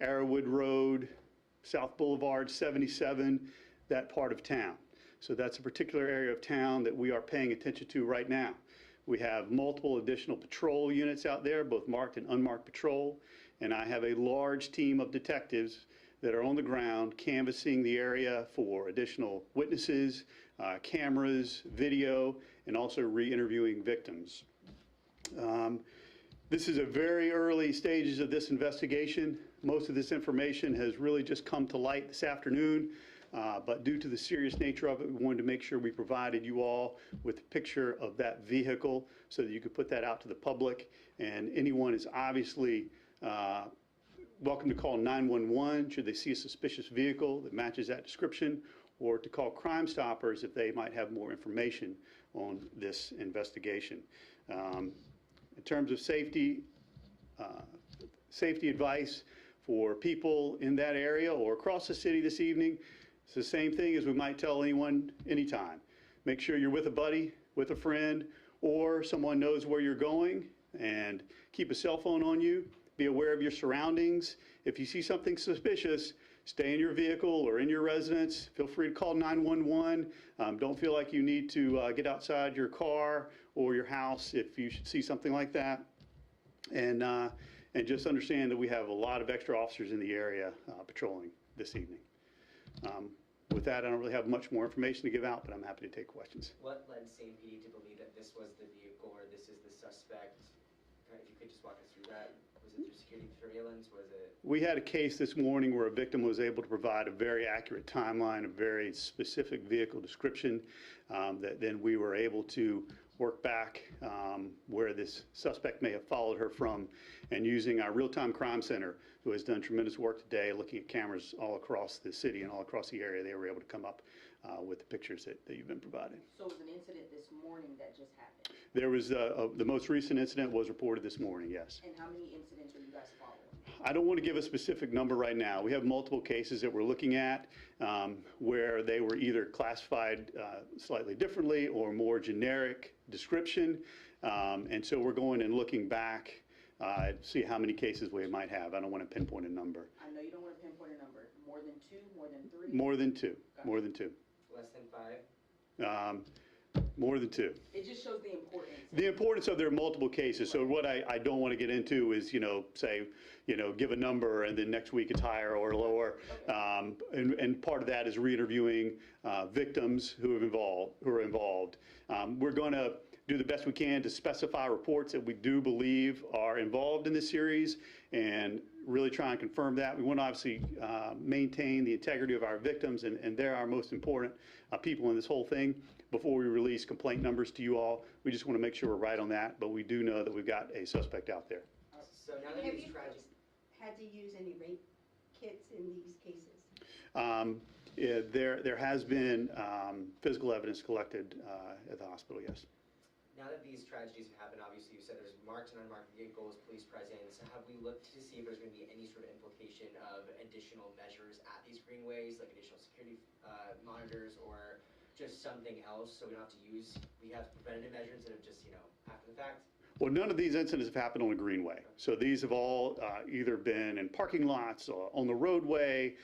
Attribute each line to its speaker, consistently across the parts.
Speaker 1: Arrowwood Road, South Boulevard, 77, that part of town. So that's a particular area of town that we are paying attention to right now. We have multiple additional patrol units out there, both marked and unmarked patrol, and I have a large team of detectives that are on the ground canvassing the area for additional witnesses, cameras, video, and also re-interviewing victims. This is a very early stages of this investigation. Most of this information has really just come to light this afternoon, but due to the serious nature of it, we wanted to make sure we provided you all with a picture of that vehicle so that you could put that out to the public. And anyone is obviously welcome to call 911 should they see a suspicious vehicle that matches that description, or to call Crime Stoppers if they might have more information on this investigation. In terms of safety advice for people in that area or across the city this evening, it's the same thing as we might tell anyone anytime. Make sure you're with a buddy, with a friend, or someone knows where you're going, and keep a cell phone on you. Be aware of your surroundings. If you see something suspicious, stay in your vehicle or in your residence. Feel free to call 911. Don't feel like you need to get outside your car or your house if you should see something like that. And just understand that we have a lot of extra officers in the area patrolling this evening. With that, I don't really have much more information to give out, but I'm happy to take questions.
Speaker 2: What led CMPD to believe that this was the vehicle or this is the suspect? If you could just walk us through that. Was it through security surveillance? Was it?
Speaker 1: We had a case this morning where a victim was able to provide a very accurate timeline, a very specific vehicle description that then we were able to work back where this suspect may have followed her from, and using our real-time crime center, who has done tremendous work today looking at cameras all across the city and all across the area, they were able to come up with the pictures that you've been providing.
Speaker 3: So it was an incident this morning that just happened?
Speaker 1: There was the most recent incident was reported this morning, yes.
Speaker 3: And how many incidents are you guys following?
Speaker 1: I don't want to give a specific number right now. We have multiple cases that we're looking at where they were either classified slightly differently or more generic description. And so we're going and looking back to see how many cases we might have. I don't want to pinpoint a number.
Speaker 3: I know you don't want to pinpoint a number. More than 2, more than 3?
Speaker 1: More than 2. More than 2.
Speaker 2: Less than 5?
Speaker 1: More than 2.
Speaker 3: It just shows the importance.
Speaker 1: The importance of there are multiple cases. So what I don't want to get into is, say, give a number and then next week it's higher or lower. Okay. And part of that is re-interviewing victims who are involved. We're going to do the best we can to specify reports that we do believe are involved in this series and really try and confirm that. We want to obviously maintain the integrity of our victims, and they're our most important people in this whole thing. Before we release complaint numbers to you all, we just want to make sure we're right on that, but we do know that we've got a suspect out there.
Speaker 2: So now that
Speaker 4: have
Speaker 2: these
Speaker 4: you
Speaker 2: tragic...
Speaker 4: had to use any rape kits in these cases?
Speaker 1: There has been physical evidence collected at the hospital, yes.
Speaker 2: Now that these tragedies have happened, obviously you said there's marked and unmarked vehicles, police presence. Have we looked to see if there's going to be any sort of implication of additional measures at these greenways, like additional security monitors or just something else, so we don't have preventative measures instead of just, after the fact?
Speaker 1: Well, none of these incidents have happened on a greenway. So these have all either been in parking lots, or on the roadway,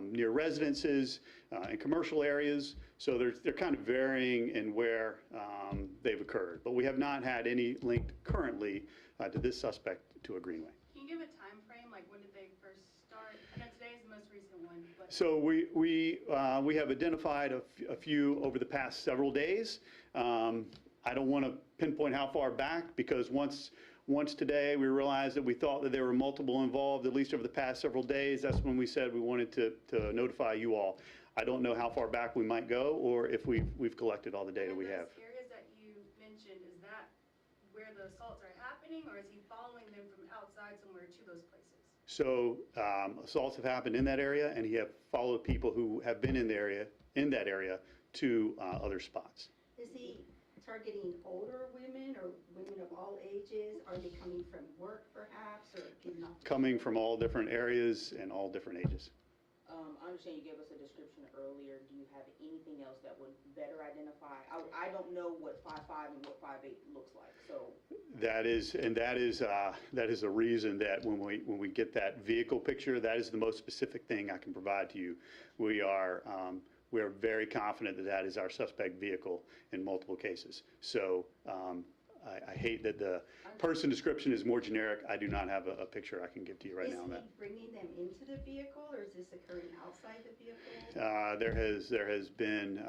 Speaker 1: near residences, in commercial areas. So they're kind of varying in where they've occurred. But we have not had any linked currently to this suspect to a greenway.
Speaker 5: Can you give a time frame, like when did they first start? I know today is the most recent one. But
Speaker 1: so we have identified a few over the past several days. I don't want to pinpoint how far back, because once today we realized that we thought that there were multiple involved, at least over the past several days. That's when we said we wanted to notify you all. I don't know how far back we might go, or if we've collected all the data we have.
Speaker 5: Those areas that you mentioned, is that where the assaults are happening, or is he following them from outside somewhere to those places?
Speaker 1: So assaults have happened in that area, and he have followed people who have been in that area to other spots.
Speaker 4: Is he targeting older women or women of all ages? Are they coming from work perhaps, or getting off?
Speaker 1: Coming from all different areas and all different ages.
Speaker 3: I understand you gave us a description earlier. Do you have anything else that would better identify? I don't know what 5.5 and what 5.8 looks like, so.
Speaker 1: That is a reason that when we get that vehicle picture, that is the most specific thing I can provide to you. We are very confident that that is our suspect vehicle in multiple cases. So I hate that the person description is more generic. I do not have a picture I can give to you right now on that.
Speaker 4: Is he bringing them into the vehicle, or is this occurring outside the vehicle?
Speaker 1: There has been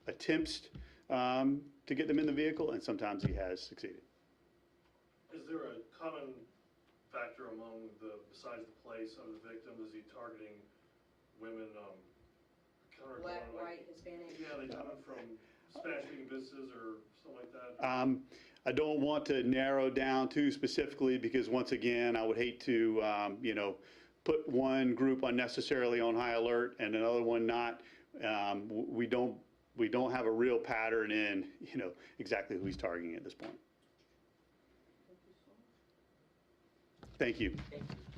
Speaker 1: attempts to get them in the vehicle, and sometimes he has succeeded.
Speaker 6: Is there a common factor among besides the place of the victim? Is he targeting women,
Speaker 3: Black, white, Hispanic?
Speaker 6: Yeah, they coming from Spanish-speaking businesses or something like that?
Speaker 1: I don't want to narrow down too specifically because once again, I would hate to, put one group unnecessarily on high alert and another one not. We don't have a real pattern in, exactly who he's targeting at this point. Thank you.
Speaker 2: Thank you.